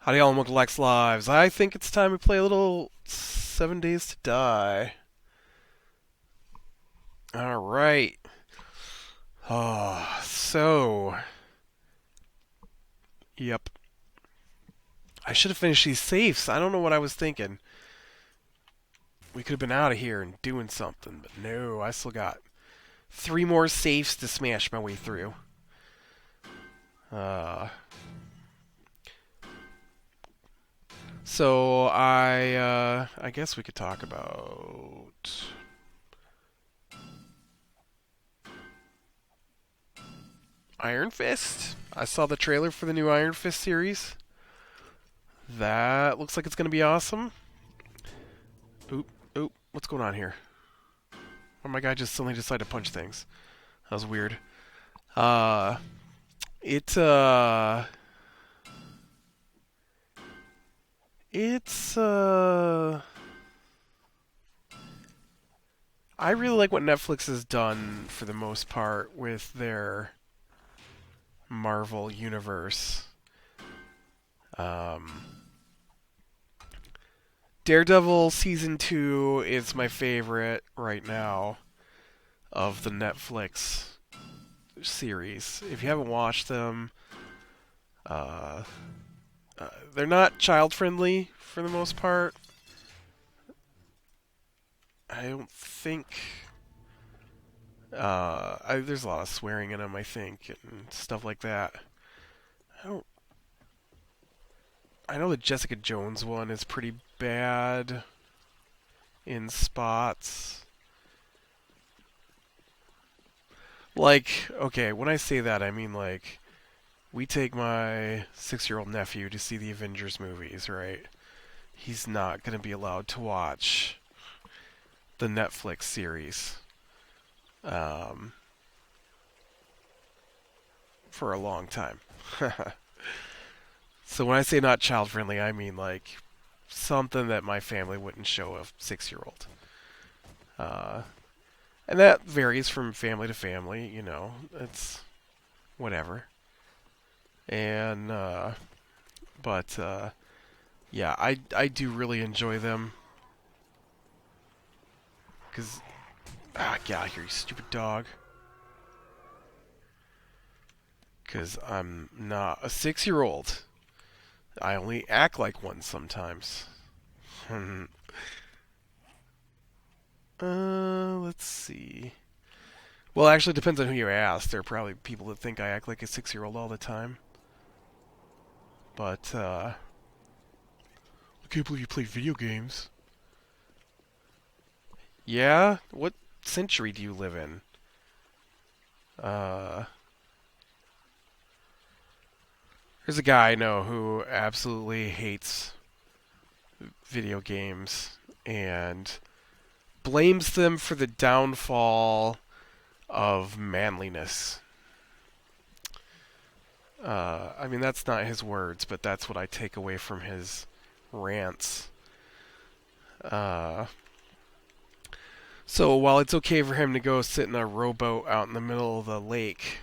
Howdy all, and welcome to Lex Lives. I think it's time we play a little 7 Days to Die. Alright. Yep. I should have finished these safes. I don't know what I was thinking. We could have been out of here and doing something, but no, I still got 3 more safes to smash my way through. Uh, I guess we could talk about Iron Fist. I saw the trailer for the new Iron Fist series. That looks like it's going to be awesome. Oop, oop, what's going on here? Or my guy just suddenly decided to punch things. That was weird. Uh, it, uh, it's, I really like what Netflix has done for the most part with their Marvel universe. Um, Daredevil Season 2 is my favorite right now of the Netflix series. If you haven't watched them, uh, they're not child friendly for the most part. I don't think. There's a lot of swearing in them, I think, and stuff like that. I don't. I know the Jessica Jones one is pretty bad in spots. Like, okay, when I say that, I mean like we take my 6-year-old nephew to see the Avengers movies, right? He's not going to be allowed to watch the Netflix series um, for a long time. So when I say not child friendly, I mean like something that my family wouldn't show a 6-year-old. Uh, and that varies from family to family, you know. It's whatever. And but yeah, I do really enjoy them because get out of here, you stupid dog. Because I'm not a 6-year-old. I only act like one sometimes. Let's see. Well, actually, it depends on who you ask. There are probably people that think I act like a 6-year-old all the time. But, I can't believe you play video games. Yeah? What century do you live in? Uh, there's a guy I know who absolutely hates video games and blames them for the downfall of manliness. I mean, that's not his words, but that's what I take away from his rants. Uh, so while it's okay for him to go sit in a rowboat out in the middle of the lake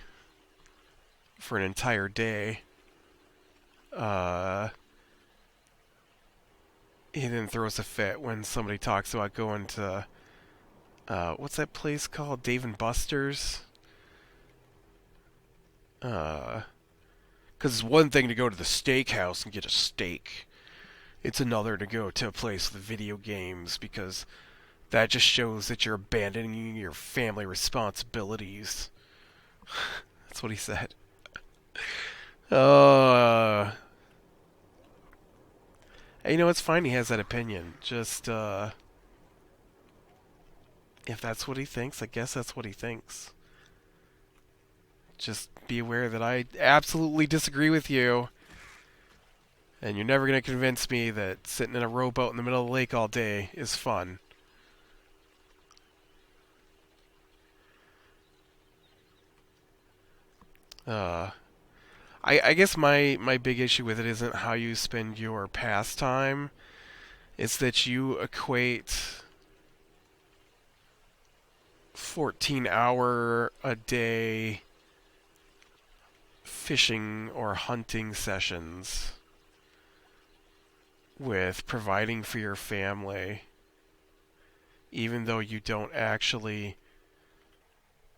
for an entire day, uh, he then throws a fit when somebody talks about going to what's that place called? Dave and Buster's. Because it's one thing to go to the steakhouse and get a steak. It's another to go to a place with video games because that just shows that you're abandoning your family responsibilities. That's what he said. Uh, you know, it's fine he has that opinion. Just, if that's what he thinks, I guess that's what he thinks. Just be aware that I absolutely disagree with you. And you're never going to convince me that sitting in a rowboat in the middle of the lake all day is fun. Uh, I guess my big issue with it isn't how you spend your pastime. It's that you equate 14-hour a day fishing or hunting sessions with providing for your family, even though you don't actually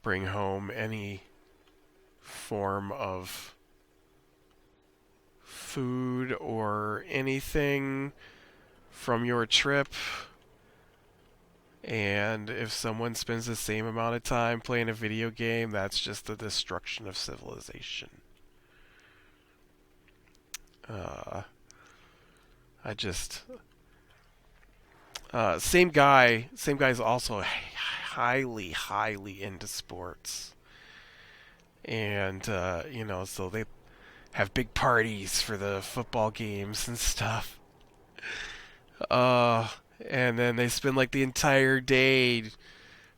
bring home any form of food or anything from your trip. And if someone spends the same amount of time playing a video game, that's just the destruction of civilization. Uh, I just same guy's also highly into sports, and so they have big parties for the football games and stuff. Uh, and then they spend like the entire day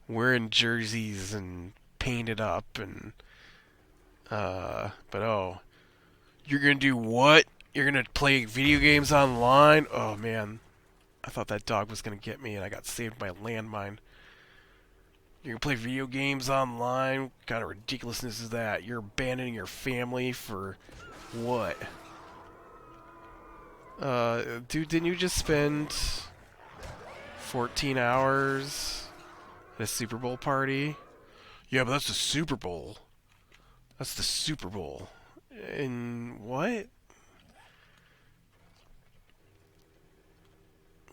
wearing jerseys and painted up and but oh, you're gonna do what? You're gonna play video games online? Oh man, I thought that dog was gonna get me, and I got saved by a landmine. You're gonna play video games online? What kind of ridiculousness is that? You're abandoning your family for what? Dude, didn't you just spend 14 hours at a Super Bowl party? Yeah, but that's the Super Bowl. That's the Super Bowl. And what?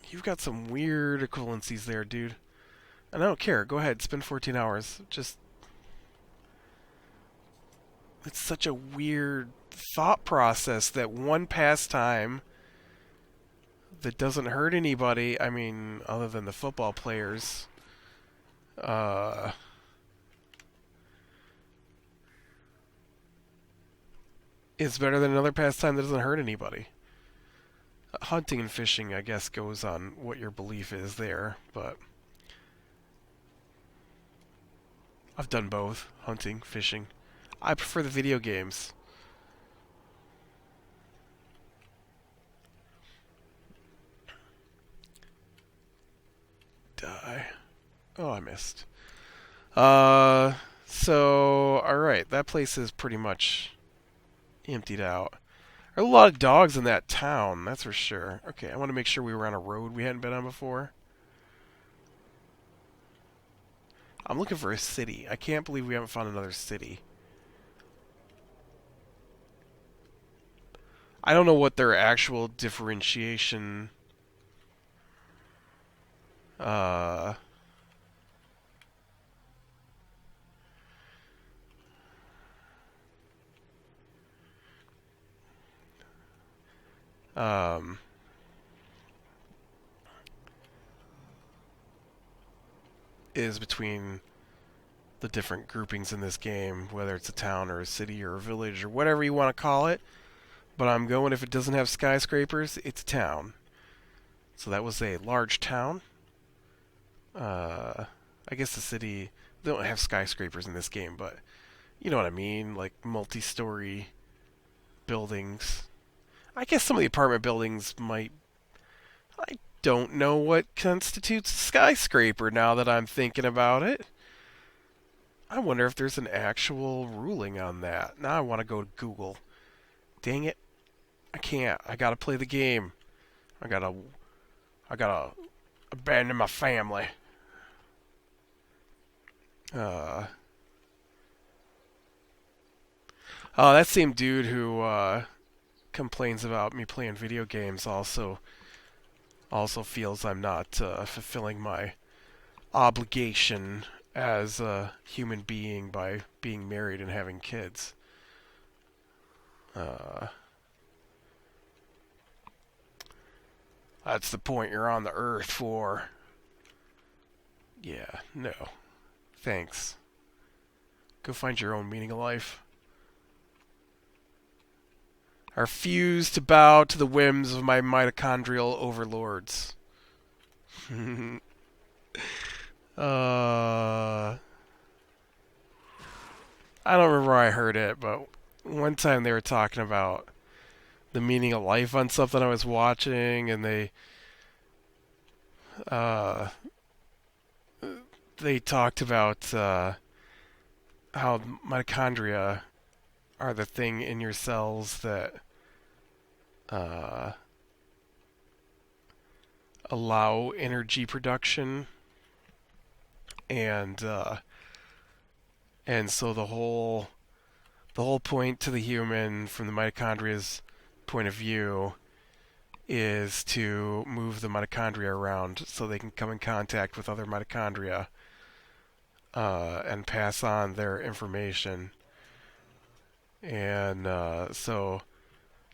You've got some weird equivalencies there, dude. And I don't care. Go ahead, spend 14 hours. Just. It's such a weird thought process that one pastime that doesn't hurt anybody, I mean, other than the football players, uh, is better than another pastime that doesn't hurt anybody. Hunting and fishing, I guess, goes on what your belief is there, but I've done both, hunting, fishing. I prefer the video games. Die. Oh, I missed. So, alright, that place is pretty much emptied out. There are a lot of dogs in that town, that's for sure. Okay, I want to make sure we were on a road we hadn't been on before. I'm looking for a city. I can't believe we haven't found another city. I don't know what their actual differentiation uh um is between the different groupings in this game, whether it's a town or a city or a village or whatever you want to call it. But I'm going, if it doesn't have skyscrapers, it's a town. So that was a large town. I guess the city, they don't have skyscrapers in this game, but you know what I mean, like multi-story buildings. I guess some of the apartment buildings might. I don't know what constitutes a skyscraper now that I'm thinking about it. I wonder if there's an actual ruling on that. Now I want to go to Google. Dang it. I can't. I gotta play the game. I gotta abandon my family. Uh. Oh, that same dude who complains about me playing video games also feels I'm not fulfilling my obligation as a human being by being married and having kids. Uh, that's the point you're on the earth for. Yeah, no. Thanks. Go find your own meaning of life. I refuse to bow to the whims of my mitochondrial overlords. I don't remember where I heard it, but one time they were talking about the meaning of life on something I was watching, and uh, they talked about how mitochondria are the thing in your cells that uh, allow energy production, and so the whole point to the human from the mitochondria's point of view is to move the mitochondria around so they can come in contact with other mitochondria and pass on their information. And so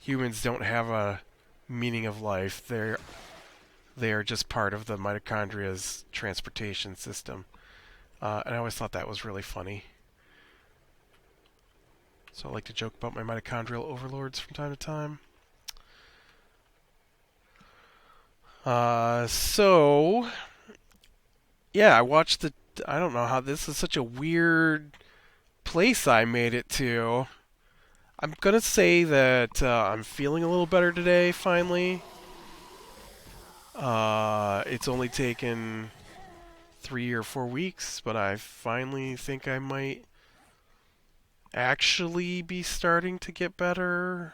humans don't have a meaning of life. They are just part of the mitochondria's transportation system. And I always thought that was really funny. So I like to joke about my mitochondrial overlords from time to time. So yeah, I watched the. I don't know how this is such a weird place I made it to. I'm gonna say that I'm feeling a little better today. Finally, it's only taken 3 or 4 weeks, but I finally think I might actually be starting to get better.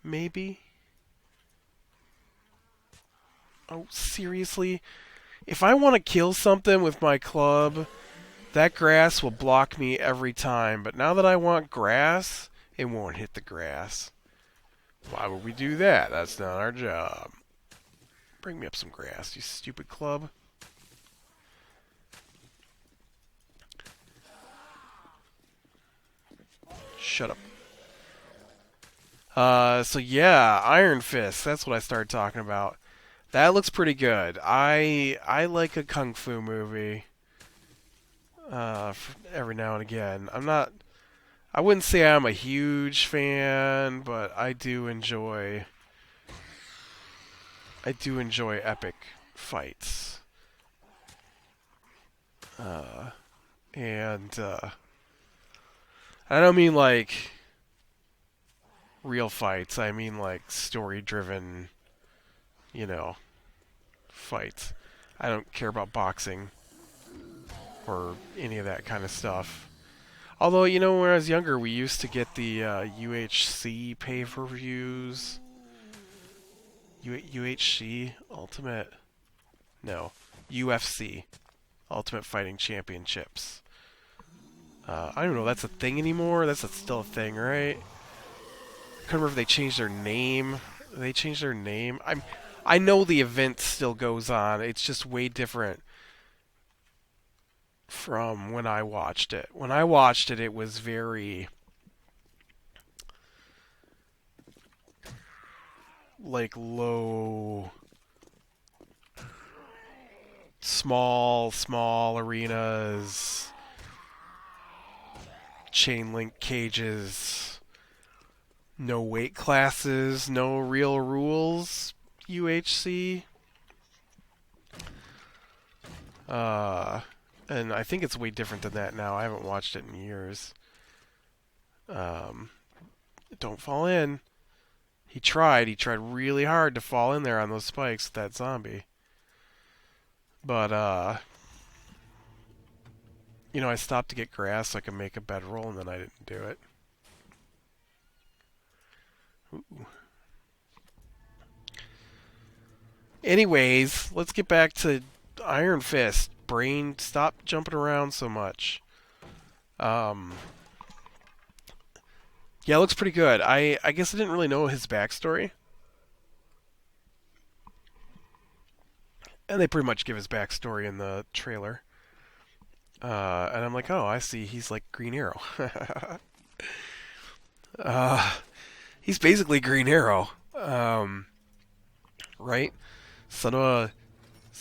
Maybe. Oh, seriously? If I want to kill something with my club, that grass will block me every time. But now that I want grass, it won't hit the grass. Why would we do that? That's not our job. Bring me up some grass, you stupid club. Shut up. So yeah, Iron Fist. That's what I started talking about. That looks pretty good. I like a kung fu movie. Every now and again. I wouldn't say I'm a huge fan, but I do enjoy epic fights. Uh, and I don't mean like real fights. I mean like story-driven, you know, fights. I don't care about boxing or any of that kind of stuff. Although, when I was younger, we used to get the UHC pay-per-views. UHC Ultimate? No. UFC Ultimate Fighting Championships. I don't know. That's a thing anymore. That's still a thing, right? I can't remember if they changed their name. They changed their name. I know the event still goes on. It's just way different from when I watched it. When I watched it, it was very like low, small arenas, chain link cages, no weight classes, no real rules. UHC. And I think it's way different than that now. I haven't watched it in years. Don't fall in. He tried. He tried really hard to fall in there on those spikes with that zombie. But, I stopped to get grass so I could make a bedroll, and then I didn't do it. Ooh. Anyways, let's get back to Iron Fist. Brain, stop jumping around so much. Yeah, it looks pretty good. I guess I didn't really know his backstory. And they pretty much give his backstory in the trailer. And I'm like, oh, I see. He's like Green Arrow. uh, he's basically Green Arrow. Right? Son of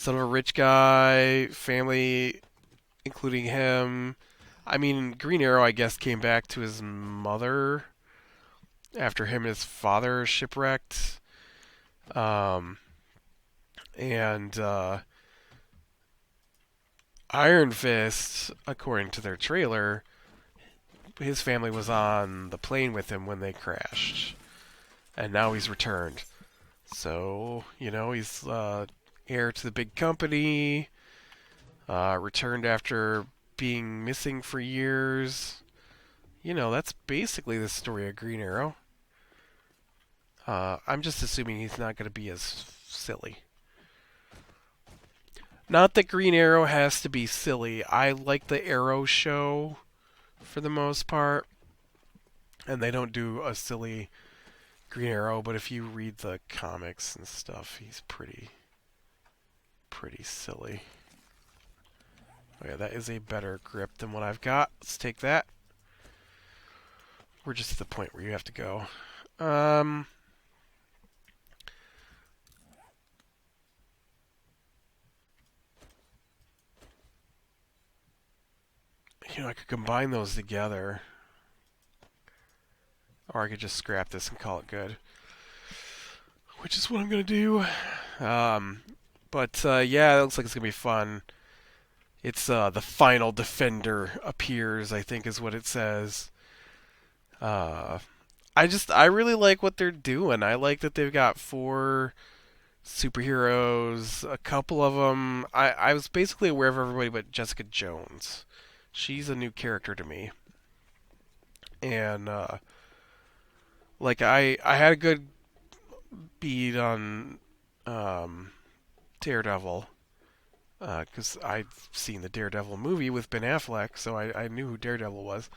a rich guy, family, including him. I mean, Green Arrow, I guess, came back to his mother after him and his father shipwrecked. And Iron Fist, according to their trailer, his family was on the plane with him when they crashed. And now he's returned. So, he's heir to the big company, returned after being missing for years. That's basically the story of Green Arrow. I'm just assuming he's not going to be as silly. Not that Green Arrow has to be silly. I like the Arrow show for the most part, and they don't do a silly Green Arrow, but if you read the comics and stuff, he's pretty silly. Oh yeah, that is a better grip than what I've got. Let's take that. We're just at the point where you have to go. I could combine those together. Or I could just scrap this and call it good. Which is what I'm going to do. But yeah, it looks like it's going to be fun. It's the final defender appears, I think is what it says. I really like what they're doing. I like that they've got 4 superheroes. A couple of them, I was basically aware of everybody but Jessica Jones. She's a new character to me. And like I had a good beat on Daredevil because I'd seen the Daredevil movie with Ben Affleck, so I knew who Daredevil was.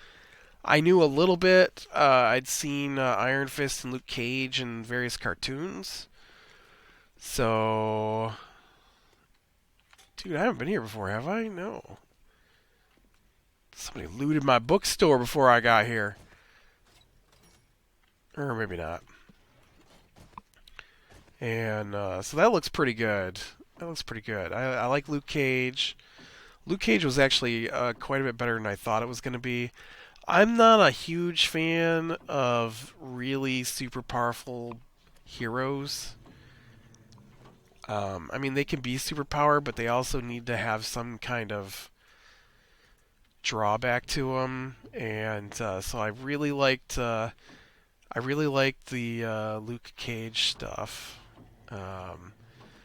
I knew a little bit. I'd seen Iron Fist and Luke Cage in various cartoons. So, dude, I haven't been here before, have I? No. Somebody looted my bookstore before I got here. Or maybe not. And so that looks pretty good. That looks pretty good. I like Luke Cage. Luke Cage was actually quite a bit better than I thought it was going to be. I'm not a huge fan of really super powerful heroes. I mean, they can be superpowered, but they also need to have some kind of drawback to them. And so I really liked the Luke Cage stuff.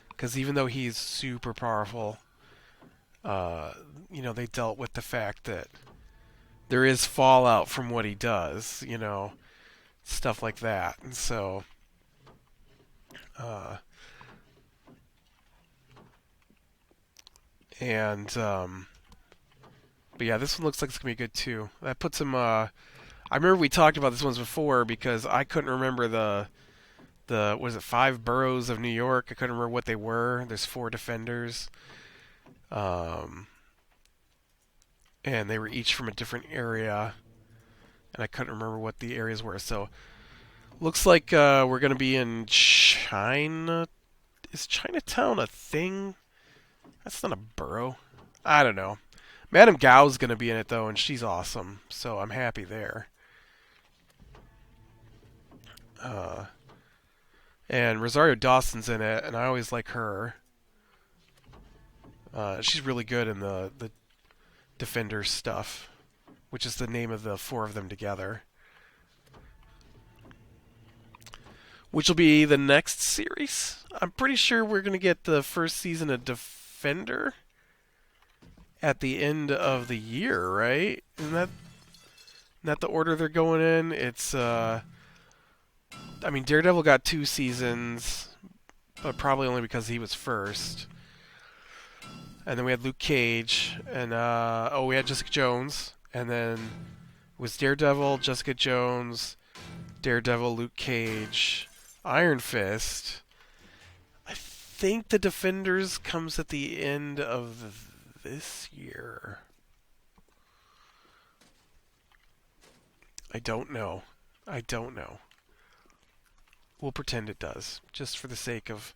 Because even though he's super powerful, they dealt with the fact that there is fallout from what he does, stuff like that. And so, and but yeah, this one looks like it's gonna be good too. That puts him. I remember we talked about this ones before because I couldn't remember the was it 5 boroughs of New York? I couldn't remember what they were. There's 4 defenders, and they were each from a different area, and I couldn't remember what the areas were. So looks like we're gonna be in China. Is Chinatown a thing? That's not a borough. I don't know. Madame Gao's gonna be in it though, and she's awesome, so I'm happy there. And Rosario Dawson's in it, and I always like her. She's really good in the Defenders stuff, which is the name of the 4 of them together. Which will be the next series. I'm pretty sure we're going to get the first season of Defender at the end of the year, right? Isn't that the order they're going in? It's I mean, Daredevil got 2 seasons, but probably only because he was first. And then we had Luke Cage, and we had Jessica Jones, and then it was Daredevil, Jessica Jones, Daredevil, Luke Cage, Iron Fist. I think the Defenders comes at the end of this year. I don't know. We'll pretend it does, just for the sake of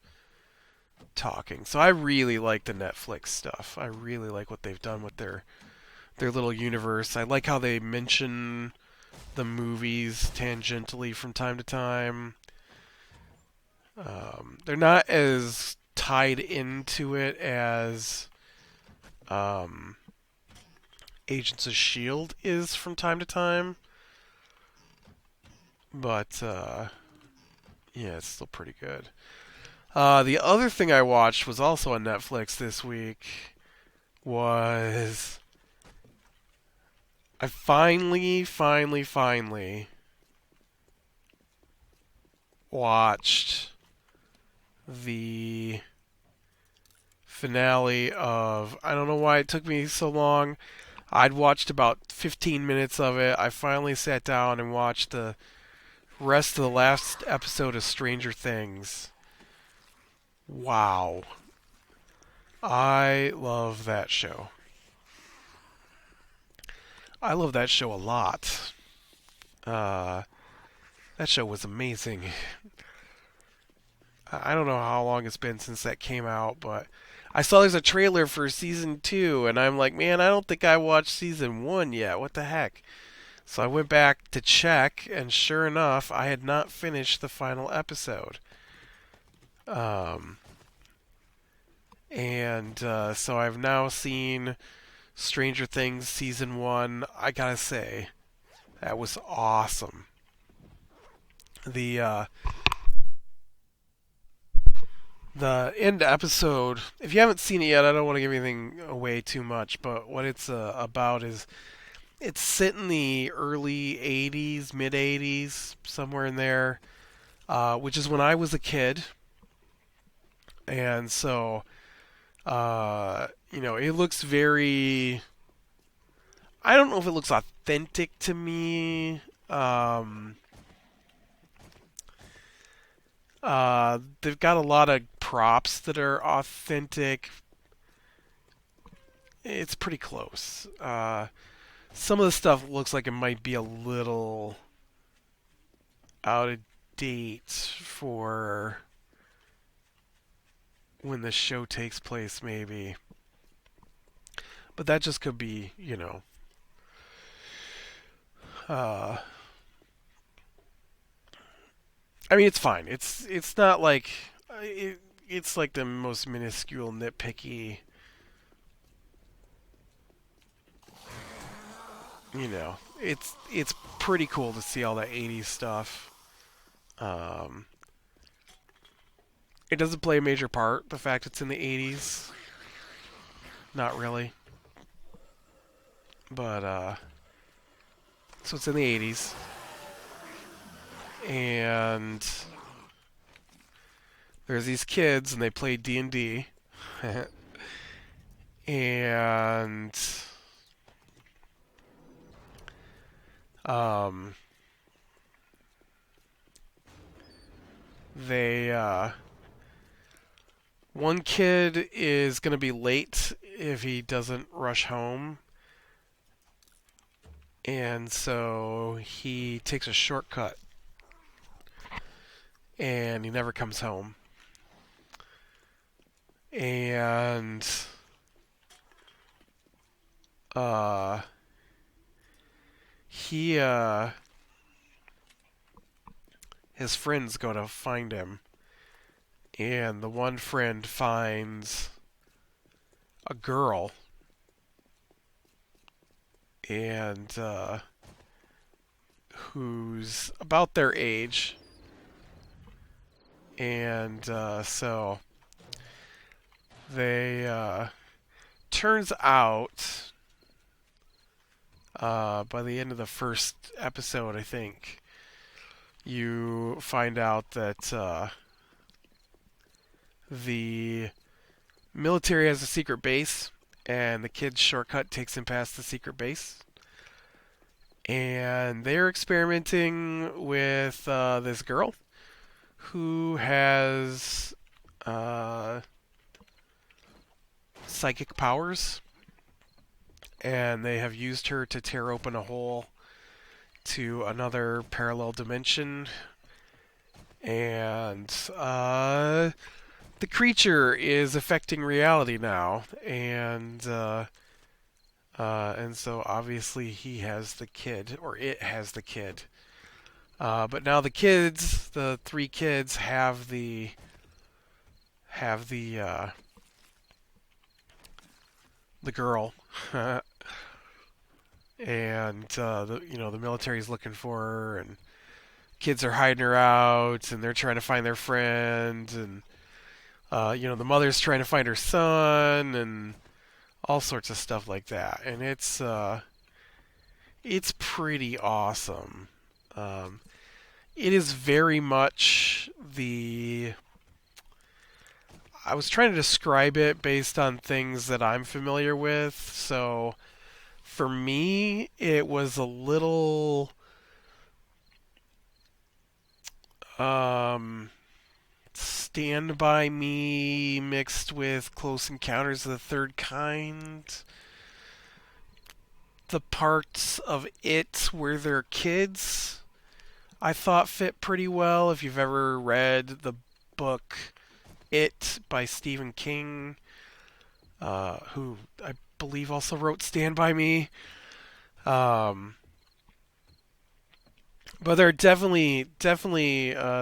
talking. So I really like the Netflix stuff. I really like what they've done with their little universe. I like how they mention the movies tangentially from time to time. They're not as tied into it as Agents of S.H.I.E.L.D. is from time to time. But yeah, it's still pretty good. The other thing I watched was also on Netflix this week. Was I finally watched the finale of, I don't know why it took me so long. I'd watched about 15 minutes of it. I finally sat down and watched the rest of the last episode of Stranger Things. Wow. I love that show. I love that show a lot. Uh, that show was amazing. I don't know how long it's been since that came out, but I saw there's a trailer for season 2, and I'm like, man, I don't think I watched season 1 yet. What the heck? So I went back to check, and sure enough, I had not finished the final episode. Um, and so I've now seen Stranger Things season 1. I gotta say, that was awesome. The the end episode. If you haven't seen it yet, I don't want to give anything away too much. But what it's about is it's set in the early '80s, mid '80s, somewhere in there, which is when I was a kid, and so it looks very. I don't know if it looks authentic to me. They've got a lot of props that are authentic. It's pretty close. Some of the stuff looks like it might be a little out of date for when the show takes place, maybe. But that just could be, Uh, I mean, it's fine. It's not like it's like the most minuscule nitpicky. It's pretty cool to see all that '80s stuff. Um, it doesn't play a major part. The fact it's in the '80s, not really. But so it's in the '80s, and there's these kids, and they play D&D, and um, they one kid is gonna be late if he doesn't rush home, and so he takes a shortcut, and he never comes home. And uh, he his friends go to find him, and the one friend finds a girl, and who's about their age, and so they turns out by the end of the first episode, I think you find out that the military has a secret base, and the kid's shortcut takes him past the secret base. And they're experimenting with this girl who has psychic powers, and they have used her to tear open a hole to another parallel dimension. And the creature is affecting reality now, and so obviously he has the kid, or it has the kid. But now the 3 kids, have the girl, and the military's looking for her, and kids are hiding her out, and they're trying to find their friend, and the mother's trying to find her son, and all sorts of stuff like that, and it's pretty awesome. It is very much the I was trying to describe it based on things that I'm familiar with. So for me, it was a little um, Stand By Me mixed with Close Encounters of the Third Kind. The parts of it where they're kids, I thought fit pretty well. If you've ever read the book It by Stephen King, who I believe also wrote Stand By Me. Um, but there are definitely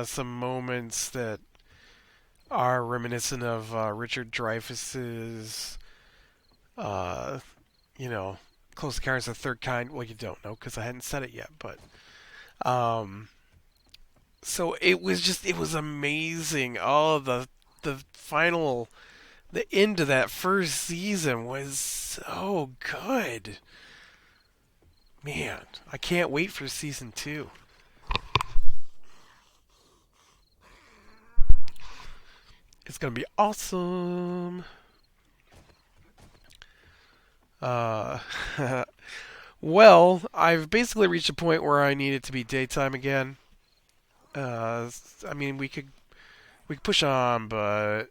some moments that are reminiscent of Richard Dreyfuss's, uh, you know, Close Encounters of the Third Kind. Well, you don't know because I hadn't said it yet, but um, so it was amazing. Oh, the end of that first season was so good. Man, I can't wait for season two. It's gonna be awesome. Uh, well, I've basically reached a point where I need it to be daytime again. I mean, we could push on, but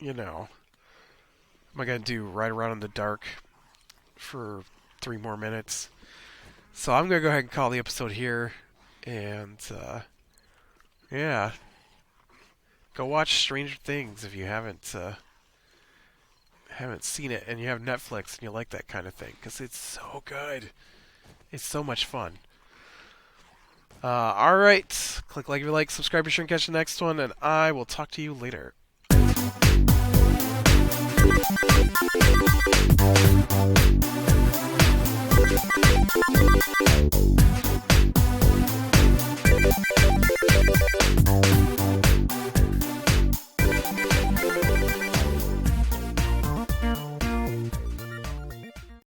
you know, am I gonna do right around in the dark for 3 more minutes? So I'm gonna go ahead and call the episode here, and yeah, go watch Stranger Things if you haven't seen it and you have Netflix and you like that kind of thing, because it's so good. It's so much fun. All right, click like if you like, subscribe, be sure and catch the next one, and I will talk to you later.